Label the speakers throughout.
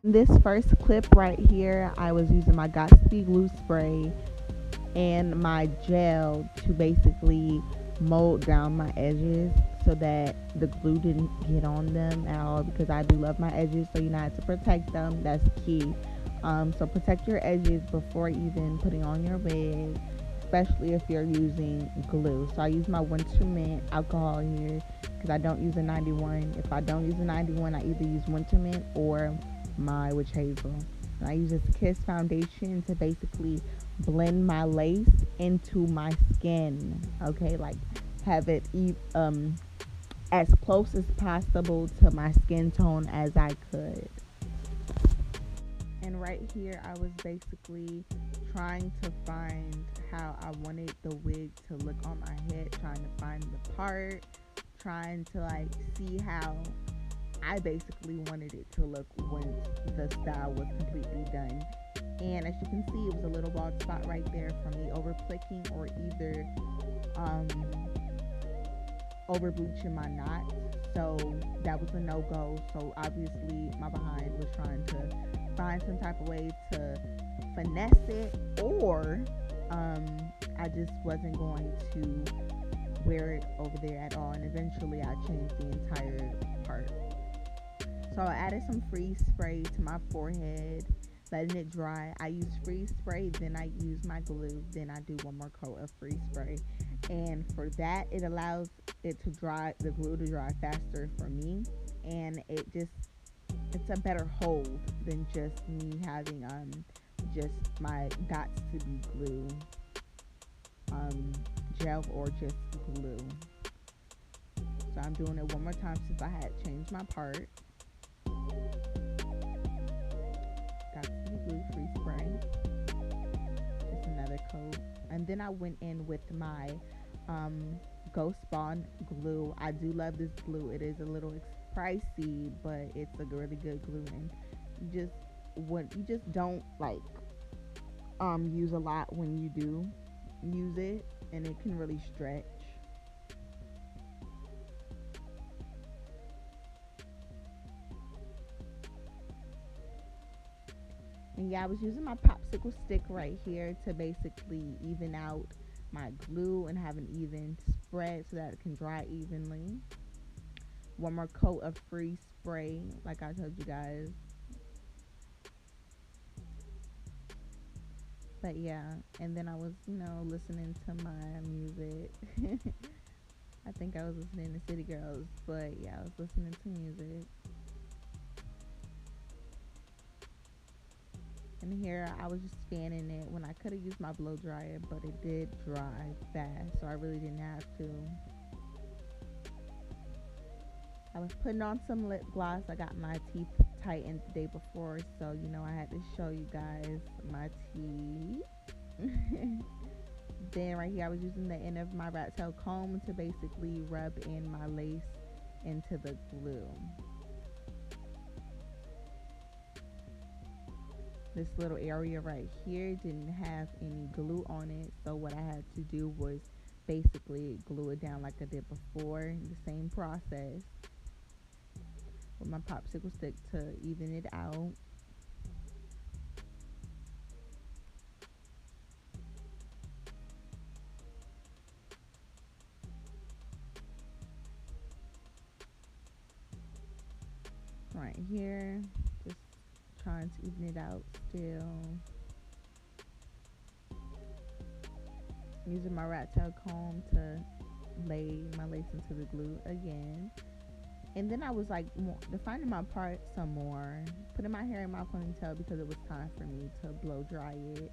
Speaker 1: This first clip right here, I was using my Gotsby glue spray and my gel to basically mold down my edges so that the glue didn't get on them at all, because I do love my edges, so you know how to protect them. That's key. So protect your edges before even putting on your wig, especially if you're using glue. So I use my Winter Mint alcohol here because I don't use a 91. If I don't use a 91, I either use Winter Mint or my witch hazel. And I use this Kiss foundation to basically blend my lace into my skin. Okay, like have it as close as possible to my skin tone as I could. And right here, I was basically trying to find how I wanted the wig to look on my head, trying to find the part, trying to like see how I basically wanted it to look once the style was completely done. And as you can see, it was a little bald spot right there from me over plicking or either over bleaching my knot. So that was a no-go. So obviously my behind was trying to find some type of way to finesse it, or I just wasn't going to wear it over there at all. And eventually I changed the entire part. So I added some freeze spray to my forehead, letting it dry. I use freeze spray, then I use my glue, then I do one more coat of freeze spray. And for that, it allows it to dry, the glue to dry faster for me, and it's a better hold than just me having just my dots to be glue, gel or just glue. So I'm doing it one more time since I had changed my part. Glue free spray, just another coat, and then I went in with my Ghost Bond glue. I do love this glue. It is a little pricey, but it's a really good glue, and you just don't like use a lot when you do use it, and it can really stretch. And yeah, I was using my popsicle stick right here to basically even out my glue and have an even spread so that it can dry evenly. One more coat of free spray, like I told you guys. But yeah, and then I was, listening to my music. I think I was listening to City Girls, but yeah, I was listening to music. And here I was just fanning it when I could have used my blow dryer, but it did dry fast, so I really didn't have to. I was putting on some lip gloss. I got my teeth tightened the day before, so I had to show you guys my teeth. Then right here I was using the end of my rat tail comb to basically rub in my lace into the glue. This little area right here didn't have any glue on it, so what I had to do was basically glue it down like I did before. The same process with my popsicle stick to even it out. Right here, just trying to even it out still. Using my rat tail comb to lay my lace into the glue again. And then I was like defining my part some more, putting my hair in my ponytail because it was time for me to blow dry it.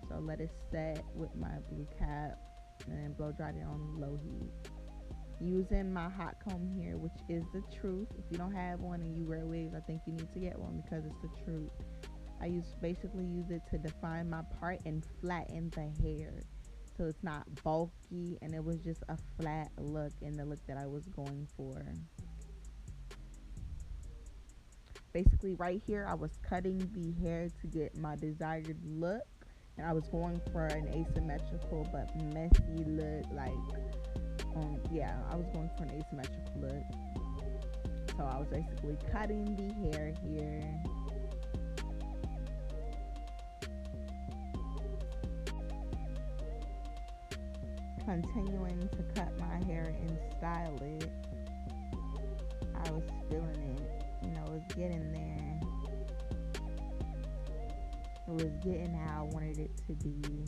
Speaker 1: So let it set with my blue cap and then blow dry it on low heat. Using my hot comb here, which is the truth. If you don't have one and you wear wigs, I think you need to get one because it's the truth. I basically use it to define my part and flatten the hair so it's not bulky, and it was just a flat look in the look that I was going for. Basically right here I was cutting the hair to get my desired look, and I was going for an asymmetrical but messy look, like Yeah, I was going for an asymmetrical look. So I was basically cutting the hair here. Continuing to cut my hair and style it. I was feeling it, it was getting there. It was getting how I wanted it to be.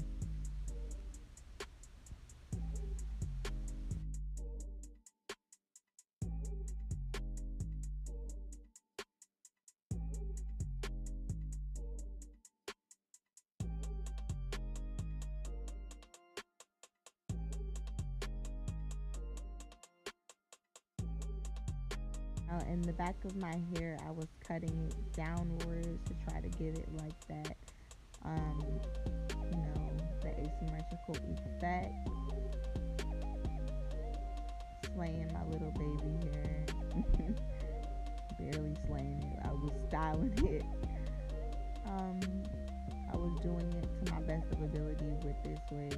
Speaker 1: In the back of my hair, I was cutting it downwards to try to give it like that, the asymmetrical effect. Slaying my little baby hair. Barely slaying it. I was styling it. I was doing it to my best of ability with this wig.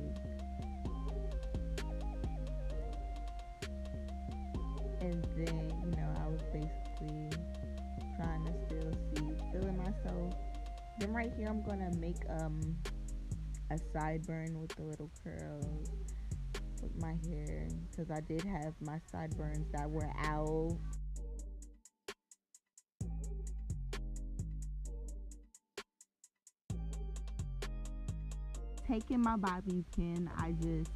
Speaker 1: And then, I was basically trying to still feeling myself. Then right here, I'm gonna make a sideburn with the little curls with my hair, because I did have my sideburns that were out. Taking my bobby pin, I just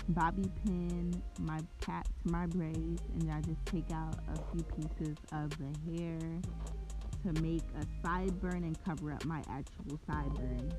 Speaker 1: bobby pin my cap to my braids, and I just take out a few pieces of the hair to make a sideburn and cover up my actual sideburn.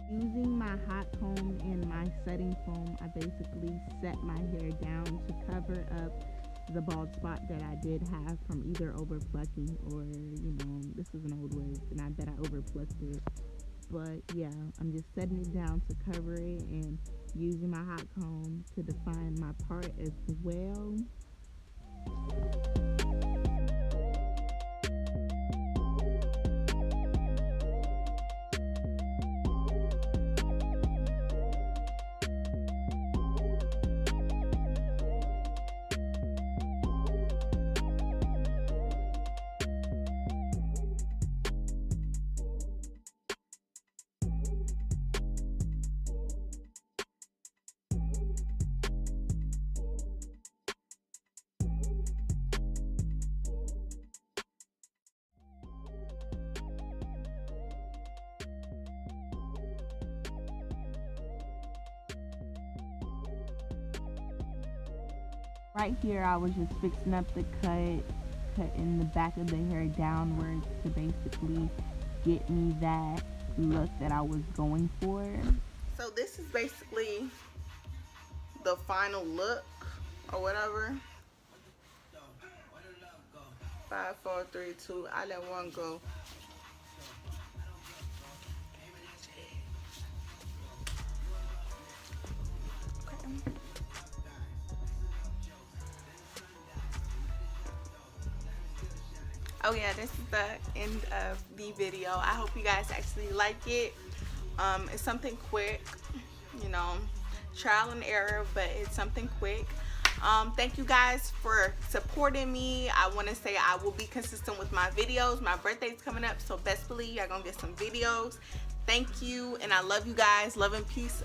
Speaker 1: Using my hot comb and my setting foam, I basically set my hair down to cover up the bald spot that I did have from either over plucking or, this is an old wig and I bet I over plucked it. But yeah, I'm just setting it down to cover it and using my hot comb to define my part as well. Right here, I was just fixing up the cutting the back of the hair downwards to basically get me that look that I was going for. So this is basically the final look or whatever. 5, 4, 3, 2, I let one go. Oh yeah, this is the end of the video. I hope you guys actually like it. It's something quick, trial and error, but it's something quick. Thank you guys for supporting me. I want to say I will be consistent with my videos. My birthday's coming up, so best believe y'all gonna get some videos. Thank you, and I love you guys. Love and peace.